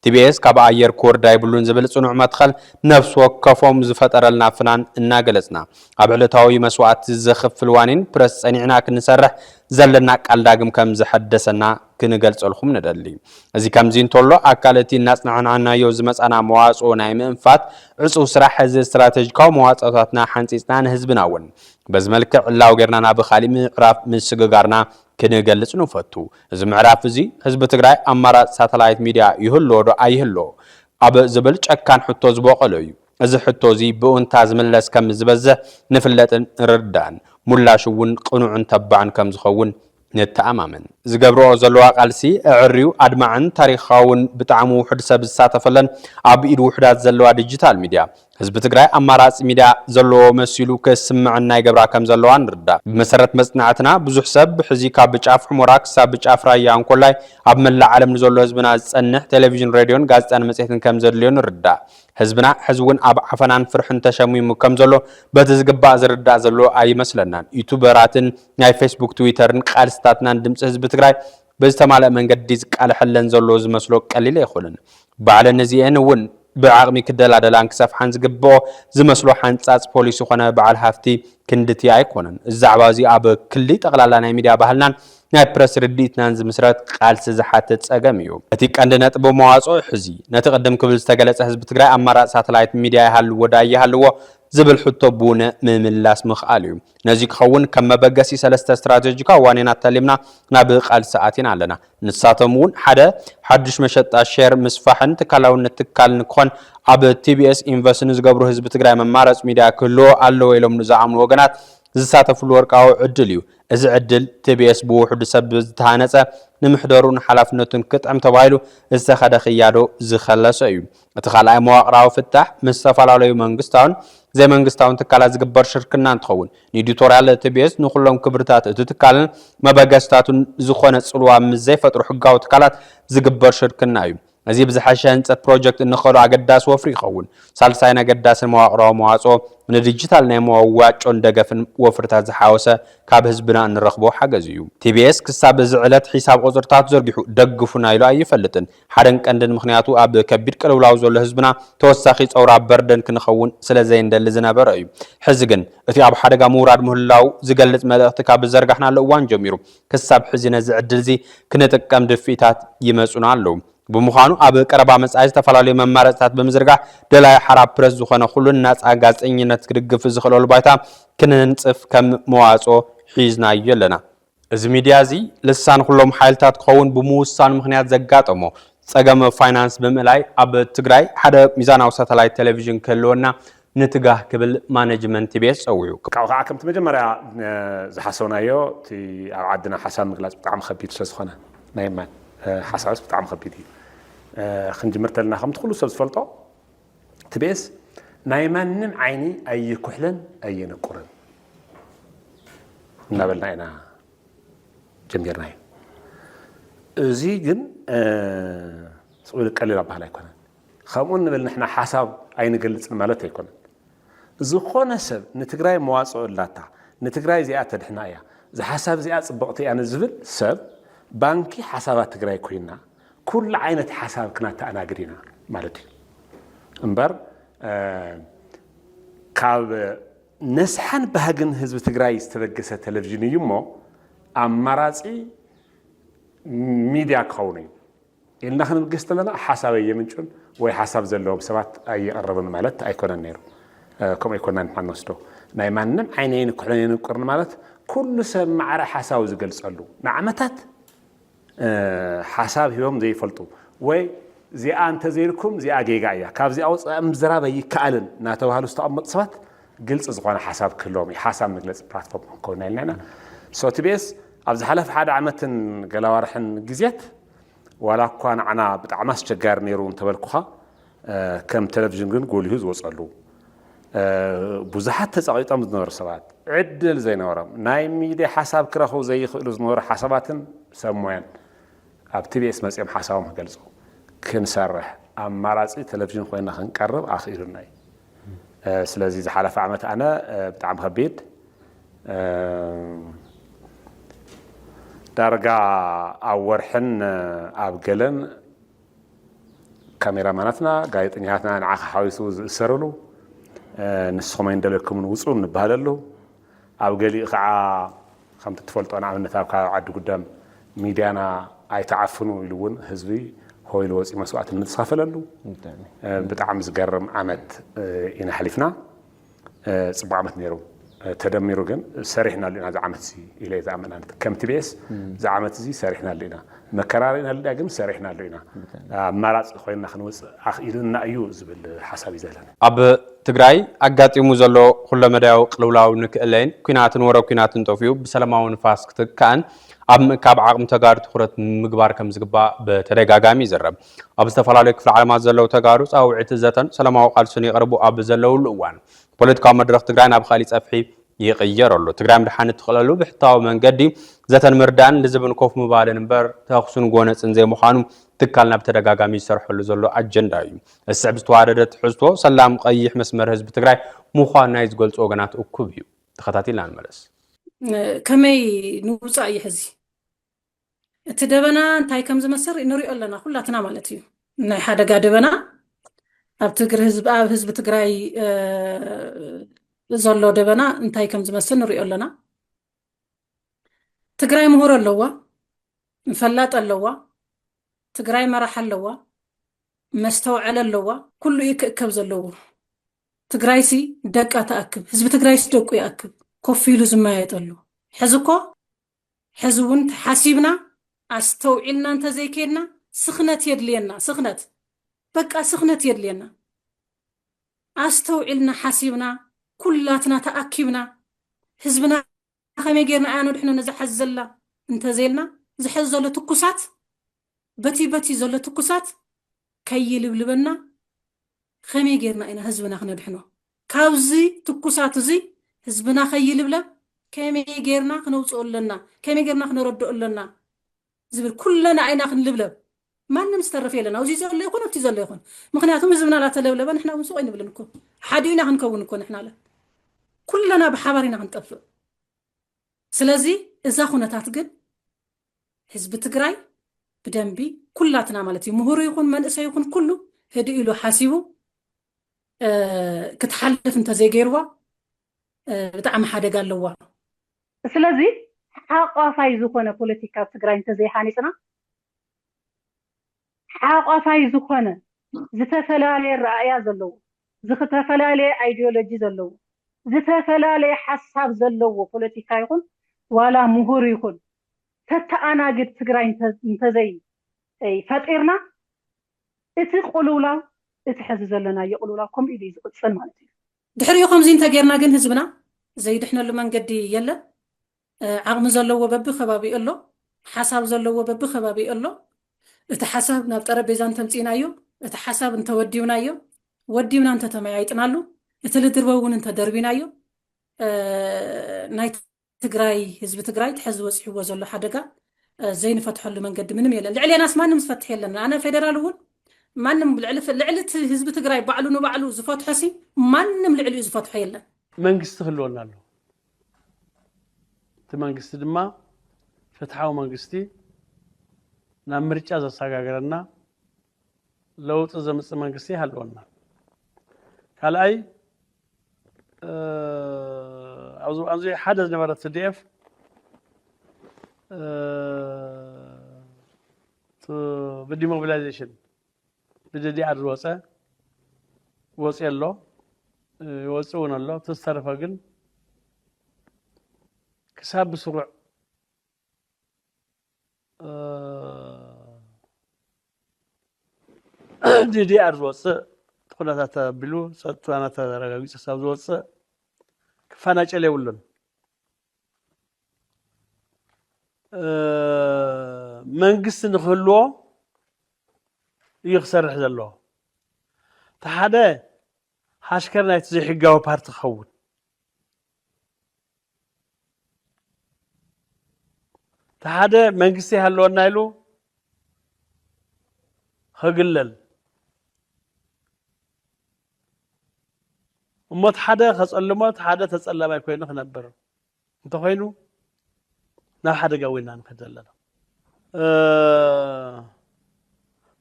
ቲቢኤስ ካብ ኣየር ኮርዳ ይብሉን ዝብል ጽኑዕ መትኸል ነፍስ ወከፎም ዝፈጠረልና ፍናን እናገለጽና ኣብ ዕለታዊ መስዋዕት ዘኽፍል ዋኒን ፕረስ ጸኒዕና ክንሰርሕ ዘለና ቃል ዳግም ከም ዝሐደሰና ክንገልጸልኩም ንደሊ እዚ ከምዚ እንተሎ ኣካለቲ እናጽናዕናዮ ዝመጻና መዋጽኦ ናይ ምንፋት ዕጹው ስራሕ እዚ ስትራቴጂካዊ መዋጽኦታትና ሓንጺጽና ንህዝብና እውን በዚ መልክዕ ላው ጌርና ናብ ኻሊ ምዕራፍ ምስግጋርና ክንገልጽ ንፈቱ እዚ ምዕራፍ እዚ ህዝቢ ትግራይ ኣማራጭ ሳተላይት ሚድያ ይህሎ ዶ ኣይህሎ ኣብ ዝብል ጨካን ሕቶ ዝበቀለ እዩ እዚ ሕቶ እዚ ብእንታ ዝምለስ ከም ዝበዝሕ ንፍለጥን ርዳን ሙላሽ እውን ቅኑዕን ተባዕን ከም ዝኸውን ነተኣማመን ዝገብርኦ ዘለዋ ቃልሲ ዕርዩ ኣድማዕን ታሪኻውን ብጣዕሙ ውሕድ ሰብ ዝሳተፈለን ኣብ ኢድ ውሕዳት ዘለዋ ዲጂታል ሚድያ ህዝብ ትግራይ አማራጭ ሚዲያ ዘለዎ መሲሉ ከስምዕና ይገብራ ከም ዘለዋ ንርዳ ብመሰረት መጽናዕትና ብዙሕ ሰብ ሕዚ ካብ ጫፍ ሑመራ ክሳብ ጫፍ ራያ አንኮላይ ኣብ መላእ ዓለም ንዘሎ ህዝብና ዝጸንሕ ቴሌቪዥን ሬድዮን ጋዜጣን መጽሔትን ከም ዘድልዮ ንርዳ ህዝብና ሕዝውን ኣብ ዓፈናን ፍርሕን ተሸሚሙ ከም ዘሎ በቲ ዝግባእ ዝርዳእ ዘሎ ኣይመስለናን ዩቱበራትን ናይ ፌስቡክ ትዊተርን ቃልስታትናን ድምፂ ህዝቢ ትግራይ በዝተማልአ መንገዲ ዝቃልሐለን ዘሎ ዝመስሎ ቀሊል ኣይኮነን ባዕለ ነዚአን እውን بعقمي كدلا دلان كسف حنز جبو زمسلو حنصاص بوليس خونه بعل هفتي كندتي ايكونن الزعبازي اب كلي تقلالا ناي ميديا ባህልናን ናይ ፕረስ ርዲትናን ዝምስረት ቃልሲ ዝሓትት ጸገም እዩ እቲ ቀንዲ ነጥብ መዋጾ ሕዚ ነቲ ቀደም ክብል ዝተገለጸ ህዝቢ ትግራይ ኣማራጭ ሳተላይት ሚድያ ይሃልዎ ዳይ ይሃልዎ ዝብል ሕቶ ቡነ ምምላስ ምኽኣል እዩ ነዚ ክኸውን ከም መበገሲ ሰለስተ ስትራቴጂካዊ ዋኔናት ተሊምና ናብ ቃልሲ ኣቲና ኣለና ንሳቶም እውን ሓደ ሓድሽ መሸጣ ሼር ምስፋሕን ትካላውነት ትካል ንክኾን ኣብ ቲቢኤስ ኢንቨስት ንዝገብሩ ህዝቢ ትግራይ መማረጽ ሚድያ ክህልዎ ኣለዎ ኢሎም ንዝኣምኑ ወገናት ዝሳተፍሉ ወርቃዊ ዕድል እዩ እዚ ዕድል ቲቢኤስ ብውሕዱ ሰብ ዝተሃነጸ ንምሕደሩን ሓላፍነቱን ክጥዕም ተባሂሉ ዝተኸደ ክያዶ ዝኸለሰ እዩ እቲ ካልኣይ መዋቕራዊ ፍታሕ ምስ ዝተፈላለዩ መንግስታውን ዘይመንግስታውን ትካላት ዝግበር ሽርክና እንትኸውን ንኤዲቶርያል ቲቢኤስ ንኩሎም ክብርታት እቲ ትካልን መበገስታቱን ዝኾነ ጽልዋ ምስ ዘይፈጥሩ ሕጋዊ ትካላት ዝግበር ሽርክና እዩ እዚ ብዝሓሸ ህንፀት ፕሮጀክት እንኸሉ ኣገዳሲ ወፍሪ ይኸውን ሳልሳይ ኣገዳስን መዋቕራዊ መዋጾ ንዲጂታል ናይ መዋጮን ደገፍን ወፍርታት ዝሓወሰ ካብ ህዝብና እንረኽቦ ሓገዝ እዩ ቲቢኤስ ክሳብ እዚ ዕለት ሒሳብ ቁፅርታት ዘርጊሑ ደግፉና ኢሉ ኣይፈልጥን ሓደን ቀንድን ምክንያቱ ኣብ ከቢድ ቅልውላው ዘሎ ህዝብና ተወሳኺ ፀውራ በርደን ክንኸውን ስለዘይንደሊ ዝነበረ እዩ ሕዚ ግን እቲ ኣብ ሓደጋ ምውራድ ምህላው ዝገልጽ መልእኽቲ ካብ ዝዘርጋሕናሉ እዋን ጀሚሩ ክሳብ ሕዚ ነዚ ዕድል እዚ ክንጥቀም ድፊታት ይመጹና ኣለዉ بمخانو أب كربا مساج تفعلوا ممارسات بمزرعة دلائل حراب برز زخنا خلون الناس عجز إني نتكرق في زخلوا البيتا كنا نصف كم مواسو حيزنا يلنا زميديازي لسان خلهم حالتات قوون بموسان مخنيات زجات أمو سجم فاينانس بملاي أب تجري حدا ميزان أو ساتلايت تلفزيون كلونا نتجاه قبل مانجمنت تبيس أويو كم تمجمع زحسونا يو تي عدنا حسام مغلاس بتعم خبيت سخنا نايمان حساس بتعم خبيتي خنجمرت لنا خم تخلوا سبز فلطة تبيس نايمان نم عيني أي كحلن أي نقرن نبلنا هنا جمير نايم زيجن سؤال قليل ربها لا يكون خمون نبل نحن حساب أي نقلت مالته يكون زخون سب نتجراي مواصع اللاتا نتجراي زيادة الحناية زي حساب زيادة بقطي أنا زبل سب بانكي حسابات تجراي كوينا كل عينة حساب كنا أنا قرينا مالتي أمبر كاب نسحن بهجن حزب تجراي استرجس التلفزيون يومه أماراتي ميديا كوني إن نحن نقصت لنا حسابي يمنشون وحساب زلهم سبات أي قرب مالت أي كنا نيرو كم يكون نحن نستو نايمان عينين كلنا نقرن مالت كل سب مع حساب زجل صلوا نعمتات حساب يوم زي فلتو وي زي أنت زيركم زي أجيجايا كاب زي أوص مزرابة يكالن ناتوهالو استقامت صفات قلت أزغان حساب كلهم حساب مجلس بلاتفورم كنا لنا صوت بيس أبز حلف حدا عمتن قالوا رحن جزيت ولا كان عنا بتعمس شجار نيرون تبلكها كم تلفزيون قول يهز وصلوا بزحت تزعيط أمز نور سبات عدل زي نورم نايم يدي حساب كرهو زي خلوز نور حساباتن سموين أبتدي اسمه اسم حسابهم قلصو كنسرح أما راسي تلفزيون خوينا خنقرب آخرنا سلازي زحالة فعمت أنا بتعم خبيت درجة أورحن أبقلن كاميرا مانتنا قايت نهاتنا نعاق حاويسو سرلو نسخمين دلكم نوصلوا نبهللو أبقلي قاع خمت تفولت أنا عملنا ثابك عد قدام ميديانا أي تعفنوا يلون حزبي هو يلوز مسؤولية نتصافى له بتعم زجرم عمد إن حلفنا صبع عمد نيرو تدميرو جن سرحنا لنا زعمت زي إلى زعمنا كم تبيس زعمت زي سرحنا لنا مكررنا لنا جم سرحنا لنا مرات خوينا خنوس أخيرنا أيوز بالحساب زلنا أب ትግራይ አጋጢሙ ዘሎ ሁለመዳያው ቅልውላው ንክእለን ኩናትን ወረ ኩናትን ጦፊዩ በሰላማዊ ንፋስ ክትካን ኣብ ምእካብ ዓቅም ተጋሩ ትኩረት ምግባር ከም ዝግባእ በተደጋጋሚ ይዘረብ ኣብ ዝተፈላለዩ ክፍለ ዓለማት ዘለው ተጋሩ ጻውዒት ዘተን ሰላማዊ ቃልሱን ይቀርቡ ኣብ ዘለውሉ እዋን ፖለቲካዊ መድረክ ትግራይ ናብ ካሊ ጸፍሒ ይቅየረሉ ትግራይ ምድሓን ትخلሉ ብሕታው መንገዲ ዘተን ምርዳን ልዝብን ኮፍ ምባልን እምበር ተኽሱን ጎነጽን ዘይምዃኑ ትካልና በተደጋጋሚ ይሰርሐሉ ዘሎ አጀንዳ እዩ እስዕብ ዝተዋደደት ሕዝቶ ሰላም ቀይሕ መስመር ህዝብ ትግራይ ምዃን ናይ ዝገልጾ ወገናት እኩብ እዩ ተኸታቲልና እንመለስ ከመይ ንውፃ ይሕዚ እቲ ደበና እንታይ ከም ዝመስር ንሪኦ ኣለና ኩላትና ማለት እዩ ናይ ሓደጋ ደበና ኣብ ትግራይ ህዝብ ትግራይ ዘሎ ደበና እንታይ ከም ዝመስል ንሪኦ ኣለና ትግራይ ምሁር ኣለዋ መፈላጥ ኣለዋ ትግራይ መራሕ ኣለዋ መስተውዕል ኣለዋ ኩሉ ይክእከብ ዘለዎ ትግራይ ሲ ደቃ ተኣክብ ህዝቢ ትግራይ ሲ ደቁ ይኣክብ ኮፍ ኢሉ ዝማየጠሉ ሕዝኮ ሕዝቡን ሓሲብና ኣስተውዒልና እንተዘይከድና ስኽነት የድልየና ስኽነት በቃ ስኽነት የድልየና ኣስተውዒልና ሓሲብና ኩላትና ተኣኪብና ህዝብና ከመይ ጌርና ኣያኖ ድሕነ ንዝሓዝ ዘላ እንተዘይልና ዝሕዝ ዘሎ ትኩሳት በቲ ዘሎ ትኩሳት ከይልብልበና ከመይ ጌርና ኢና ህዝብና ክነድሕኖ ካብዚ ትኩሳት እዚ ህዝብና ከይልብለብ ከመይ ጌርና ክነውፅኦ ኣለና ከመይ ጌርና ክነረድኦ ኣለና ዝብል ኩለና ዓይና ክንልብለብ ማንም ዝተረፈ የለና እዚ ዘሎ ይኹን እቲ ዘሎ ይኹን ምክንያቱም ህዝብና ላተለብለበ ንሕና እውን ስቆይ ንብልን እኮ ሓዲኡና ክንከውን እኮ ንሕና ለ ኩለና ብሓባሪና ክንጠፍእ ስለዚ እዛ ኩነታት ግን ህዝቢ ትግራይ ብደንቢ ኩላትና ማለት እዩ ምሁር ይኹን መንእሰይ ይኹን ኩሉ ህዲ ኢሉ ሓሲቡ ክትሓልፍ እንተዘይገይርዋ ብጣዕሚ ሓደጋ ኣለዋ ስለዚ ሓቋፋይ ዝኾነ ፖለቲካ ትግራይ እንተዘይሓኒፅና ሓቋፋይ ዝኾነ ዝተፈላለየ ረኣያ ዘለዎ ዝተፈላለየ አይዲዮሎጂ ዘለዎ ዝተፈላለየ ሓሳብ ዘለዎ ፖለቲካ ይኹን ዋላ ምሁር ይኹን ተተኣናግድ ትግራይ እንተዘይ ፈጢርና እቲ ቁልውላው እቲ ሕዚ ዘለና የቁልውላው ከምኡ ኢሉ ዝቕፅል ማለት እዩ ድሕሪኡ ከምዚ እንተጌርና ግን ህዝብና ዘይድሕነሉ መንገዲ የለን ዓቕሚ ዘለዎ በቢ ከባቢ ኣሎ ሓሳብ ዘለዎ በቢ ከባቢ ኣሎ እቲ ሓሳብ ናብ ጠረጴዛ እንተምፂናዮ እቲ ሓሳብ እንተወዲብናዮ ወዲብና እንተተመያይጥናሉ እቲ ልድርበ እውን እንተደርቢናዮ ናይ ትግራይ ህዝቢ ትግራይ ትሕዚ ወፂሕዎ ዘሎ ሓደጋ ዘይንፈትሐሉ መንገዲ ምንም የለን ልዕልናስ ማንም ዝፈትሕ የለን ኣነ ፌደራል እውን ማንም ልዕልት ህዝቢ ትግራይ ባዕሉ ንባዕሉ ዝፈትሖሲ ማንም ልዕልኡ ዝፈትሖ የለን መንግስቲ ክህልወና ኣሎ እቲ መንግስቲ ድማ ፍትሓዊ መንግስቲ ናብ ምርጫ ዘሰጋገረና ለውጥ ዘምፅእ መንግስቲ ይሃልወና ካልኣይ ኣብዚ ሓደ ዝነበረት TDF ብዲሞቢላይዜሽን ብDDR ወፅ ኣሎ ይወፅውን ኣሎ ተስተረፈ ግን ክሳብ ብስሩዕ DDR ዝወፅእ ኩነታት ተቢሉ ፀጥታና ተረጋጊፁ ክሳብ ዝወፅእ ክፈናጨል የብሉን መንግስቲ ንክህልዎ እዩ ክሰርሕ ዘለዎ እቲ ሓደ ሓሽከር ናይቲ ዘይሕጋዊ ፓርቲ ክኸውን እቲ ሓደ መንግስቲ ይሃለወና ኢሉ ክግለል እሞት ሓደ ከፀልሞት ሓደ ተፀላማይ ኮይኑ ክነብር እንተኮይኑ ናብ ሓደጋ ወይና ንከድ ዘለና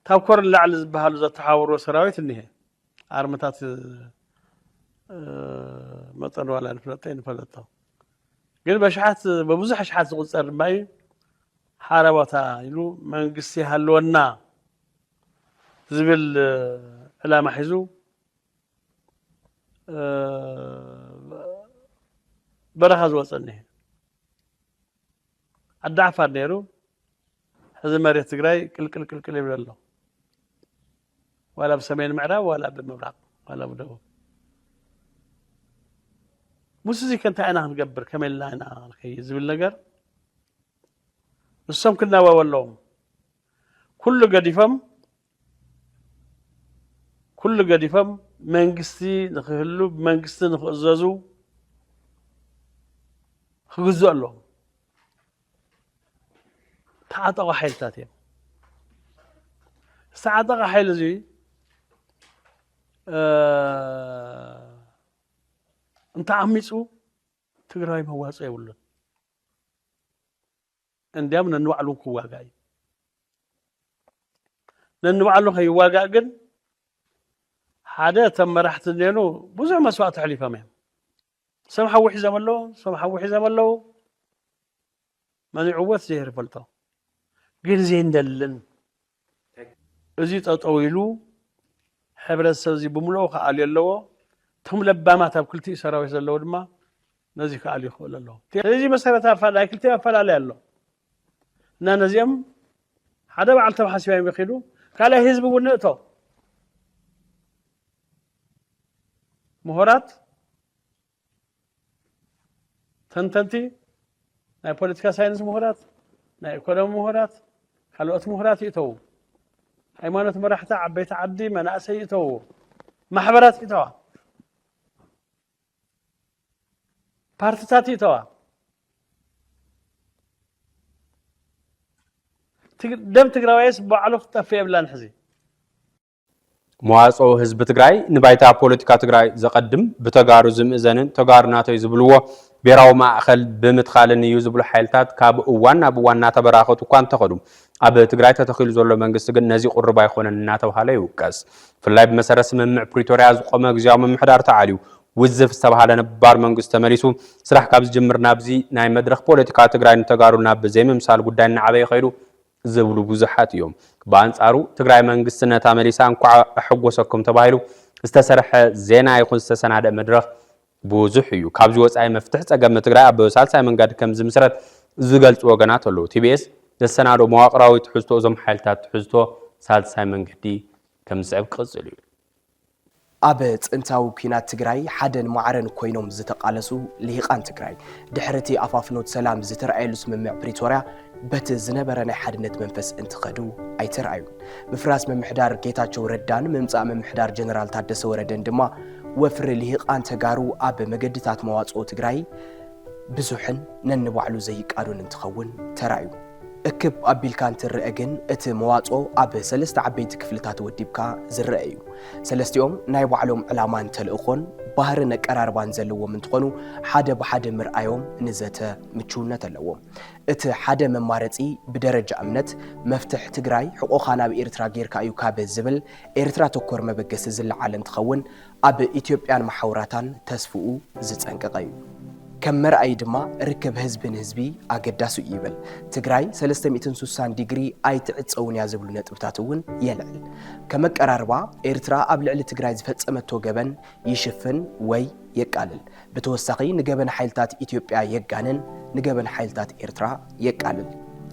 ታብኮር ላዕሊ ዝበሃሉ ዘተሓወሩ ሰራዊት እኒሄ ኣርምታት መጠን ዋላ ንፈለጦ ግን በሽሓት በብዙሕ ሽሓት ዝቁፀር ድማ እዩ ሓረቦታ ኢሉ መንግስቲ ይሃለወና ዝብል ዕላማ ሒዙ በረኻ ዝወፅእ እኒሄ ዓዲ ዓፋር ነይሩ ሕዚ መሬት ትግራይ ቅልቅል ይብል ኣሎ ዋላ ብሰሜን ምዕራብ ዋላ ብምብራቅ ዋላ ብደቡብ مسزي كنت أنا هنقبر كمل أنا الخيز بالنجر السم كنا وولهم كل قديفم منقستي نخلو منقستي نخززو خجزوا لهم تعاطوا حيلتاتهم ساعة حيل زي انت عميسو تقراي مواصي ولا انديام ننوعلو كواغاي ننوعلو هي واغا جن حدا تمرحت دينو بزح مسوات حليفه مهم سمحوا وحزم الله ما يعوث زهر فلطه قل زين دلن ازي تطويلو حبرت سوزي بملو قال يلو تم لبامات بكلتي سراوي زلو دما نزي قال يخول الله تيجي مسرتا فلا كلتي فلا لا الله نزيم حدا بعل تبحثي بيخيلو قال حزب ونقطه مهارات تنتنتي ناي بوليتيكا ساينس مهارات ناي ايكونومي مهارات خلوت مهارات يتو ሃይማኖት መራሕታ ዓበይቲ ዓዲ መናእሰይ ይተው ማሕበራት ይተዋ ፓርቲታት ይተዋ ደም ትግራዋይስ ባዕሉ ክጠፍ የብላን ሕዚ መዋጾ ህዝብ ትግራይ ንባይታ ፖለቲካ ትግራይ ዘቀድም በተጋሩ ዝምእዘንን ተጋሩናቶይ ዝብልዎ ብሔራዊ ማእኸል ብምትኻልን እዩ ዝብሉ ሓይልታት ካብ እዋና ተበራኸቱ ኳን ተኸዱ ኣብ ትግራይ ተተኺሉ ዘሎ መንግስቲ ግን ነዚ ቁርባ ይኾነን እናተባሃለ ይውቀስ ፍላይ በመሰረት ስምምዕ ፕሪቶሪያ ዝቆመ ግዚያዊ ምምሕዳር ተዓልዩ ውዝፍ ዝተባሃለ ነባር መንግስቲ ተመሊሱ ስራሕ ካብ ዝጅምር ናብዚ ናይ መድረኽ ፖለቲካ ትግራይ ንተጋሩና ብዘይምምሳል ጉዳይ ንዓበይ ይኸይዱ ዝብሉ ብዙሓት እዮም በአንጻሩ ትግራይ መንግስት ነታ መሊሳ እንኳ ሕጎሰኩም ተባሂሉ ዝተሰርሐ ዜና ይኹን ዝተሰናደ መድረኽ ብዙሕ እዩ ካብዚ ወፃኢ መፍትሕ ፀገም ትግራይ ኣብ ሳልሳይ መንገዲ ከም ዝምስረት ዝገልጹ ወገናት ኣለዉ ቲቢኤስ ዘሰናዶ መዋቅራዊ ትሕዝቶ እዞም ሓይልታት ትሕዝቶ ሳልሳይ መንገዲ ከም ዝዕብ ቅጽል እዩ ኣብ ጽንታዊ ኩናት ትግራይ ሓደን ማዕረን ኮይኖም ዝተቃለሱ ልሂቃን ትግራይ ድሕርቲ ኣፋፍኖት ሰላም ዝተረኣየሉ ስምምዕ ፕሪቶሪያ በቲ ዝነበረ ናይ ሓድነት መንፈስ እንትኸዱ ኣይተረኣዩ ምፍራስ ምምሕዳር ጌታቸው ረዳን ምምጻእ ምምሕዳር ጀነራል ታደሰ ወረደን ድማ ወፍሪ ልሂቃን ተጋሩ ኣብ መገድታት መዋጽኦ ትግራይ ብዙሕን ነንባዕሉ ዘይቃዱን እንትኸውን ተራእዩ እክብ ኣቢልካ እንትርአ ግን እቲ መዋጽኦ ኣብ ሰለስተ ዓበይቲ ክፍልታት ወዲብካ ዝርአ እዩ ሰለስቲኦም ናይ ባዕሎም ዕላማን ተልእኾን ባህርን ኣቀራርባን ዘለዎም እንትኾኑ ሓደ ብሓደ ምርኣዮም ንዘተ ምቹውነት ኣለዎም እቲ ሓደ መማረፂ ብደረጃ እምነት መፍትሕ ትግራይ ሕቆኻ ናብ ኤርትራ ጌርካ እዩ ካብ ዝብል ኤርትራ ተኮር መበገሲ ዝለዓለ እንትኸውን ኣብ ኢትዮጵያን ማሕበራታን ተስፍኡ ዝጸንቀቐ እዩ كم مرأي دما ركب هزبن هزبي أقداسو يبل تجراي 360 ديجري أي تعتصون يا زبلون تبتاتون يلعل كم قراربا إرترا قبل على تجراي زفت سمتو جبن يشفن وي يقلل بتوسقي نجبن حيلتات إثيوبيا يقانن نجبن حيلتات إرترا يقلل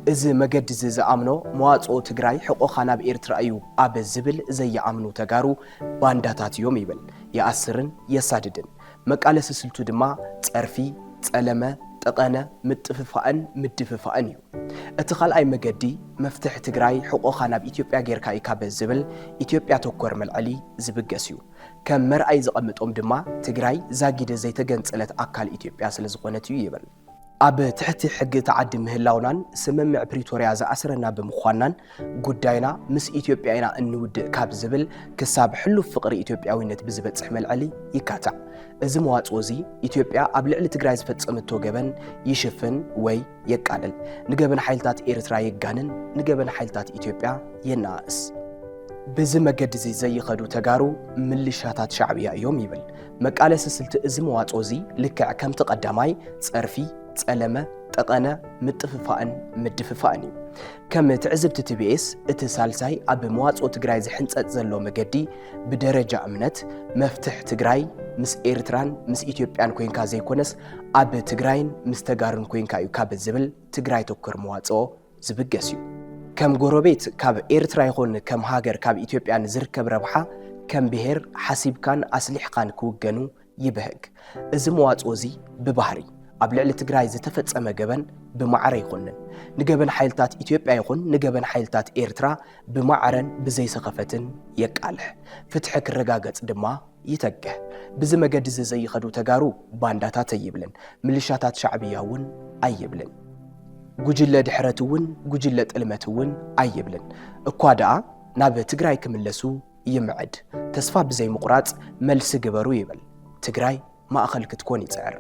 إذا ما قد زي أمنو مواطو تجراي حقوقنا بإرترا أيو أب الزبل زي أمنو تجارو بانداتات يوم يبل يأسرن يساددن مقالس سلطو دما صرفي صلمه طقنه متففان مدففان يو اتخال اي مقدي مفتح تግራይ حقوقنا بإثيوبيا غيركا يكاب زبل إثيوبيا تكور ملعلي زبقسيو كم مرأي زقمطوم دما تግራይ زاغيده زيتغنصلت اكال إثيوبيا سلازغونتيو يبل أب تحت حق تعدي مهلاونان سممع بريتوريا زأسرنا بمخوانان قداينا مس إثيوبيانا النود كاب زبل كساب حلو فقر إثيوبياوينت بزبط سحمل علي يكاتع إزموات وزي إثيوبيا قبل على تجراي زفت سمتو جبن يشفن وي يقالل نجبن حيلتات إرترا يقانن نجبن حيلتات إثيوبيا يناقص بزما قد زي خدو تجارو ملشاتات شعبية يوم يبل مقالس سلت إزموات وزي لكع كم تقدماي صرفي صلمه طقنه متففان مدففاني كم تعزبت تبيس اتسالساي اب مواصو تግራይ ዝሕንጸት ዘሎ መገዲ بدرجه امنت مفتح تግራይ مس ኤርትራን مس ኢትዮጵያን ኮይንካ ዘይኮነስ اب تግራይን مس ተጋርን ኮይንካ እዩ ካብ ዝብል ትግራይ ተኮር መዋጽኦ ዝብገስ እዩ ከም ጎረቤት ካብ ኤርትራ ይኹን ከም ሃገር ካብ ኢትዮጵያን ዝርከብ ረብሓ ከም ብሄር ሓሲብካን ኣስሊሕካን ክውገኑ ይበህግ እዚ መዋጽኦ እዚ ብባህሪ ኣብ ልዕሊ ትግራይ ዝተፈጸመ ገበን ብማዕረ ይኹንን ንገበን ሓይልታት ኢትዮጵያ ይኹን ንገበን ሓይልታት ኤርትራ ብማዕረን ብዘይሰኸፈትን የቃልሕ ፍትሒ ክረጋገጽ ድማ ይተግህ ብዚ መገዲ ዘይኸዱ ተጋሩ ባንዳታት ኣይብልን ሚሊሻታት ሻዕብያ እውን ኣይብልን ጉጅለ ድሕረት እውን ጉጅለ ጥልመት እውን ኣይብልን እኳ ደኣ ናብ ትግራይ ክምለሱ ይምዕድ ተስፋ ብዘይ ምቁራጽ መልሲ ግበሩ ይብል ትግራይ ማእኸል ክትኮን ይጽዕር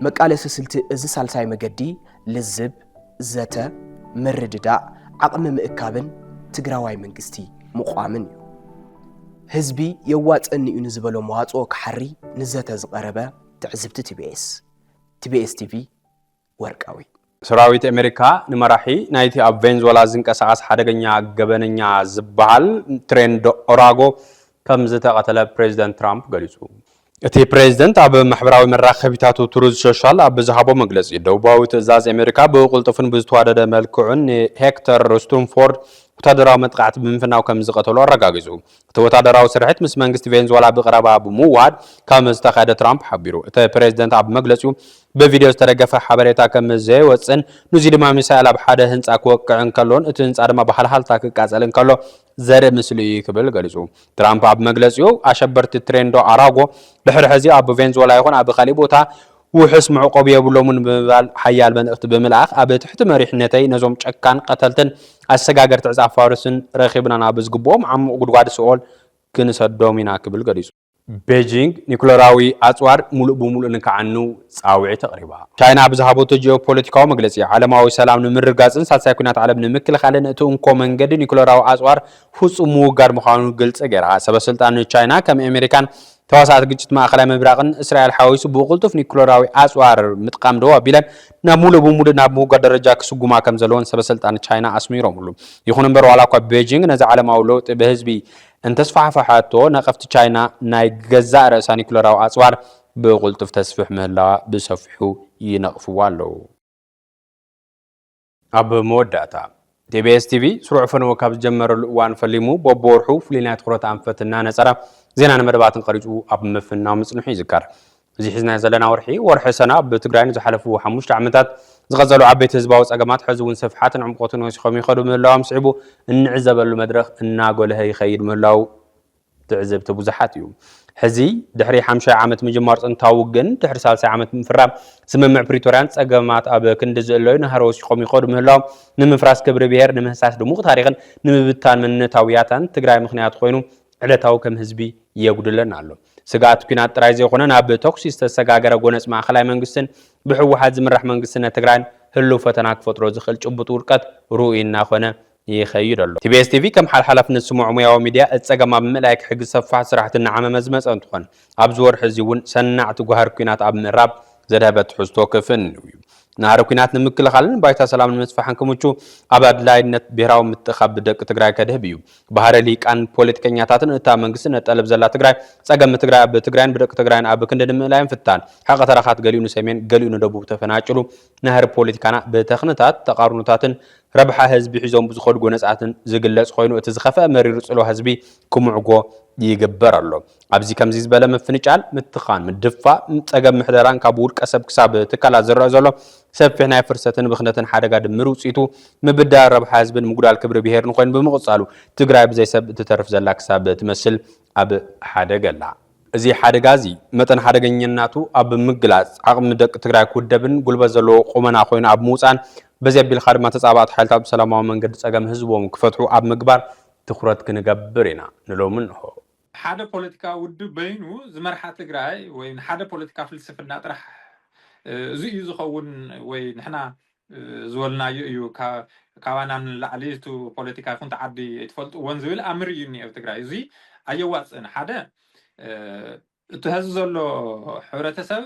መቃለሲ ስልቲ እዚ ሳልሳይ መገዲ ልዝብ ዘተ ምርድዳእ ዓቕሚ ምእካብን ትግራዋይ መንግስቲ ምቋምን እዩ ህዝቢ የዋጽኒ እዩ ንዝበሎ መዋጽኦ ክሓሪ ንዘተ ዝቐረበ ትዕዝብቲ ቲቢኤስ ቲቪ ወርቃዊ ሰራዊት አሜሪካ ንመራሒ ናይቲ ኣብ ቬንዙዌላ ዝንቀሳቐስ ሓደገኛ ገበነኛ ዝበሃል ትሬንዶ ኦራጎ ከም ዝተቐተለ ፕሬዚደንት ትራምፕ ገሊጹ እቲ ፕሬዚደንት ኣብ ማሕበራዊ መራኸቢታት ትሩዝ ሶሻል ኣብ ዝሃቦ መግለጺ ደቡባዊ ትእዛዝ አሜሪካ ብቁልጥፍን ብዝተዋደደ መልክዑን ሄክተር ሩስቱምፎርድ ወታደራዊ መጥቃዕቲ ብምፍናው ከም ዝቀተሉ አረጋጊጹ እቲ ወታደራዊ ስርሒት ምስ መንግስቲ ቬንዙዌላ ብቀረባ ብምዋድ ከም ዝተኻደ ትራምፕ ሓቢሩ እቲ ፕሬዚደንት ኣብ መግለጺኡ በቪዲዮ ዝተደገፈ ሓበሬታ ከም ዘይወጽን ንዚ ድማ ሚሳኤል ኣብ ሓደ ህንጻ ክወቅዕ እንከሎን እቲ ህንጻ ድማ ብሓልሓልታ ክቃጸል እንከሎ ዘርኢ ምስሊ ክብል ገሊጹ ትራምፕ ኣብ መግለጺኡ ኣሸበርቲ ትሬንዶ አራጎ ድሕሪ ሕዚ ኣብ ቬንዙዌላ ይኹን ኣብ ካሊእ ቦታ ውሕስ ምዕቆብ የብሎምን ብምባል ሓያል መልእኽቲ ብምልኣኽ ኣብ ትሕቲ መሪሕነተይ ነዞም ጨካን ቀተልትን ኣሰጋገርቲ ዕፃ ፋርስን ረኺብና ናብ ዝግብኦም ዓሙቕ ጉድጓድ ስኦል ክንሰዶም ኢና ክብል ገሊጹ ቤጂንግ ኒኩለራዊ ኣጽዋር ሙሉእ ብሙሉእ ንከዓኑ ጻውዒት ተቕሪባ ቻይና ብዝሃቦቶ ጂኦፖለቲካዊ መግለጺ ዓለማዊ ሰላም ንምርጋጽን ሳልሳይ ኩናት ዓለም ንምክልኻልን እቲ እንኮ መንገዲ ኒኩለራዊ ኣጽዋር ፍጹም ምውጋድ ምዃኑ ግልጽ ገይራ ሰበስልጣን ቻይና ከም ኣሜሪካን ተዋሳእቲ ግጭት ማእኸላይ ምብራቕን እስራኤል ሓዊሱ ብቁልጡፍ ኒኩለራዊ ኣጽዋር ምጥቃም ደው ኣቢለን ናብ ሙሉእ ብሙሉእ ናብ ምውጋድ ደረጃ ክስጉማ ከም ዘለዎን ሰበስልጣን ቻይና ኣስሚሮምሉ ይኹን እምበር ዋላ እኳ ቤጂንግ ነዚ ዓለማዊ ለውጢ ብህዝቢ እንተስፋሕፈሓቶ ነቐፍቲ ቻይና ናይ ገዛእ ርእሳ ኒኩለራዊ ኣጽዋር ብቁልጡፍ ተስፊሕ ምህላዋ ብሰፊሑ ይነቕፍዋ ኣለዉ ኣብ መወዳእታ ቲቢኤስ ቲቪ ስሩዕ ፈነወ ካብ ዝጀመረሉ እዋን ፈሊሙ በቦወርሑ ፍሉይ ናይ ትኩረት ኣንፈትና ነፀራ ዜና ንመደባትን ቀሪጹ ኣብ ምፍናው ምጽንሑ ይዝካር እዚ ሒዝና ዘለና ወርሒ ሰና ብትግራይ ዝሓለፉ 5 ዓመታት ዝቐጸሉ ዓበይቲ ህዝባዊ ጸገማት ሕዚ እውን ሰፍሓትን ዕምቆትን ወሲኾም ይኸዱ ምህላዎም ስዒቡ እንዕዘበሉ መድረኽ እናጎልሀ ይኸይድ ምህላው ትዕዝብቲ ብዙሓት እዩ ሕዚ ድሕሪ 50 ዓመት ምጅማር ጽንታዊ ግን ድሕሪ 30 ዓመት ምፍራም ስምምዕ ፕሪቶርያን ጸገማት ኣብ ክንዲ ዝእለዩ ናሃር ወሲኾም ይኸዱ ምህላዎም ንምፍራስ ክብሪ ብሄር ንምህሳስ ድሙቕ ታሪኽን ንምብታን መንነታውያትን ትግራይ ምኽንያት ኮይኑ ዕለታዊ ከም ህዝቢ የጉድለና ኣሎ ስጋት ኩናት ጥራይ ዘይኮነ ናብ ተኩሲ ዝተሰጋገረ ጎነጽ ማእኸላይ መንግስትን ብሕወሓት ዝምራሕ መንግስትን ትግራይን ህልው ፈተና ክፈጥሮ ዝኽእል ጭቡጥ ውድቀት ሩኡይ እናኾነ ይኸይድ ኣሎ ቲቢኤስ ቲቪ ከም ሓልሓላፍነት ስሙዕ ሙያዊ ሚድያ እጸገማ ብምልኣይ ክሕግዝ ሰፋሕ ስራሕቲ እናዓመመ ዝመፀ እንትኾን ኣብዚ ወርሒ እዚ እውን ሰናዕቲ ጓሃር ኩናት ኣብ ምዕራብ ዘድሃበት ትሕዝቶ ክፍን እዩ ናሃር ኩናት ንምክልኻልን ባይታ ሰላም ንምስፋሕን ክምቹ ኣብ ኣድላይነት ብሄራዊ ምትኻብ ብደቂ ትግራይ ከድህብ እዩ ባህረ ሊቃን ፖለቲከኛታትን እታ መንግስቲ ነጠልብ ዘላ ትግራይ ጸገም ትግራይ ኣብ ትግራይን ብደቂ ትግራይን ኣብ ክንዲ ንምእላይን ፍታን ሓቐ ተረኻት ገሊኡ ንሰሜን ገሊኡ ንደቡብ ተፈናጭሉ ናሃር ፖለቲካና ብተኽንታት ተቃርኑታትን ረብሓ ህዝቢ ሒዞም ብዝኸዱ ጎነጻትን ዝግለጽ ኮይኑ እቲ ዝኸፈአ መሪር ጽሎ ህዝቢ ክምዕጎ ይግበር ኣሎ ኣብዚ ከምዚ ዝበለ ምፍንጫል ምትኻን ምድፋእ ጸገም ምሕደራን ካብ ውልቀ ሰብ ክሳብ ትካላት ዝረአ ዘሎ ሰፊሕ ናይ ፍርሰትን ብኽነትን ሓደጋ ድምር ውፅኢቱ ምብዳር ረብሓ ህዝብን ምጉዳል ክብሪ ብሄርን ኮይኑ ብምቕጻሉ ትግራይ ብዘይ ሰብ እትተርፍ ዘላ ክሳብ ትመስል ኣብ ሓደገላ እዚ ሓደጋ እዚ መጠን ሓደገኛነቱ ኣብ ምግላጽ ዓቕሚ ደቂ ትግራይ ክውደብን ጉልበት ዘለዎ ቁመና ኮይኑ ኣብ ምውፃን በዚ ኣቢልካ ድማ ተጻባእቲ ሓይልታት ብሰላማዊ መንገዲ ጸገም ህዝቦም ክፈትሑ ኣብ ምግባር ትኩረት ክንገብር ኢና ንሎምን ንሆ ሓደ ፖለቲካ ውድብ በይኑ ዝመርሓ ትግራይ ወይ ሓደ ፖለቲካ ፍልስፍና ጥራሕ እዚ እዩ ዝኸውን ወይ ንሕና ዝወልናዮ እዩ ካባና ንላዕሊ እቲ ፖለቲካ ይኹን ተዓዲ ትፈልጥዎን ዝብል ኣምር እዩ እኒአ ትግራይ እዚ ኣየዋፅን ሓደ እቲ ህዝቢ ዘሎ ሕብረተሰብ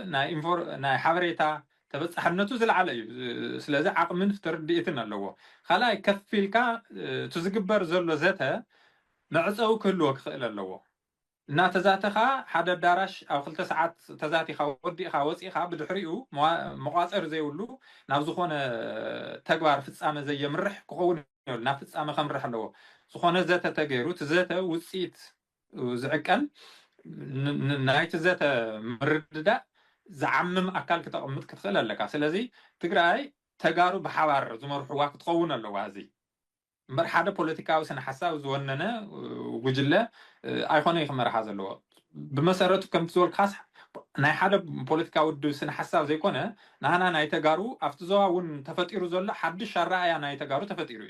ናይ ሓበሬታ ተበጻሕነቱ ዝለዓለ እዩ ስለዚ ዓቕምን ፍትርድኢትን ኣለዎ ካልኣይ ከፍ ኢልካ እቲ ዝግበር ዘሎ ዘተ መዕፀዊ ክህልዎ ክኽእል ኣለዎ እናተዛተኻ ሓደ ኣዳራሽ ኣብ 2 ሰዓት ተዛቲኻ ወዲእኻ ወፂኻ ብድሕሪኡ መቋፀር ዘይብሉ ናብ ዝኾነ ተግባር ፍጻመ ዘየምርሕ ክኸውን ይብል ናብ ፍጻመ ከምርሕ ኣለዎ ዝኾነ ዘተ ተገይሩ እቲ ዘተ ውፅኢት ዝዕቀን نايت زات مرددا زعمم أكل كتقمت كتخيل لك سلازي تقرأي تجارب حوار زمر حواك تقون اللوازي مرحلة بوليتيكا وسنة حساب زوننا وجلة أيقوني خمر هذا اللوات بمسارات كم تزور خاص ناي حدا بوليتيكا ودو سنة حساب زي كونه نحنا ناي تجارو أفتزوا ون تفتيرو زلا حد الشرع يا ناي تجارو تفتيرو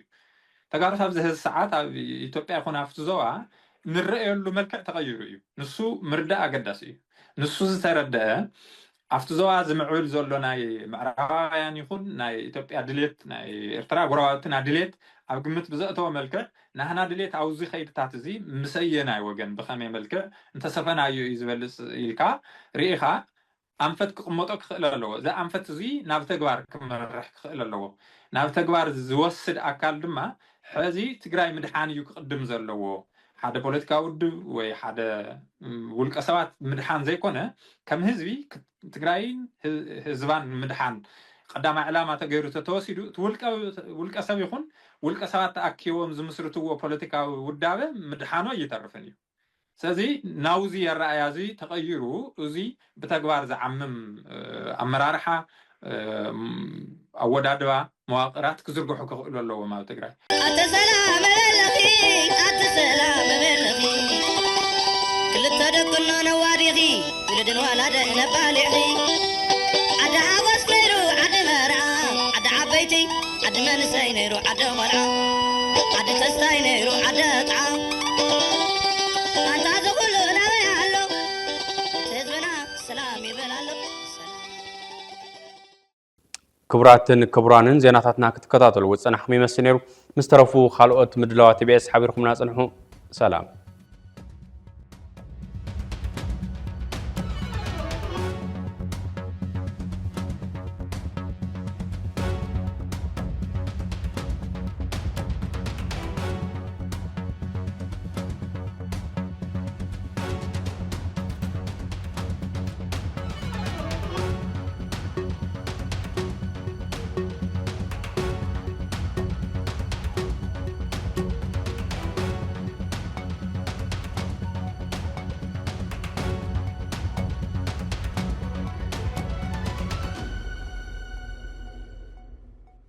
تجارو هذه الساعات إثيوبيا يكون أفتزوا نرأي له ملكة تغيروا نسو مردة أقدسي نسو زتردة أفتزوا زمعول زلوا ناي معرفة يعني يكون ناي إثيوبيا دليت ناي إرترا قرواتنا دليت أو قمت بزقتوا ملكة نحنا دليت عاوزي خير تعتزي مسينا وجن بخمي ملكة أنت سفنا يزبل يلكا ريخا أنفت قمتك خلالو إذا أنفت زي نابتجوار كمرح خلالو نابتجوار زوسد أكل دما حزي تجري مدحان يقدم زلوا حدا بوليتيكا ود وي حدا والقسوات مدحان زي كونه كم هزبي تجرين هزبان مدحان قدام علامة تغيرو تتوسيدو والقسو يكون والقسوات تأكيوم زمسرتو بوليتيكا ودابه مدحانو يترفني سازي ناوزي الرأيازي تغيرو زي بتغوار زعمم أمرارحة أودادوا مواقرات كزرقو حكو لولو ما تقرأي أتسلام بلغي أتسلام بلغي كل تدقنا نواريغي ولدن ولد نبالغي عدا عباس نيرو عدا مرعا عدا عبيتي عدا منسي نيرو عدا مرعا عدا تستاي نيرو عدا طعام أنت عزقلو نبي علو تزبنا سلامي بلالو كبراتن زيناتاتنا كتكتاتلو وصنح ميمسنيرو مسترفو خالقوت مدلوات بيس حبيركم ناصنحو سلام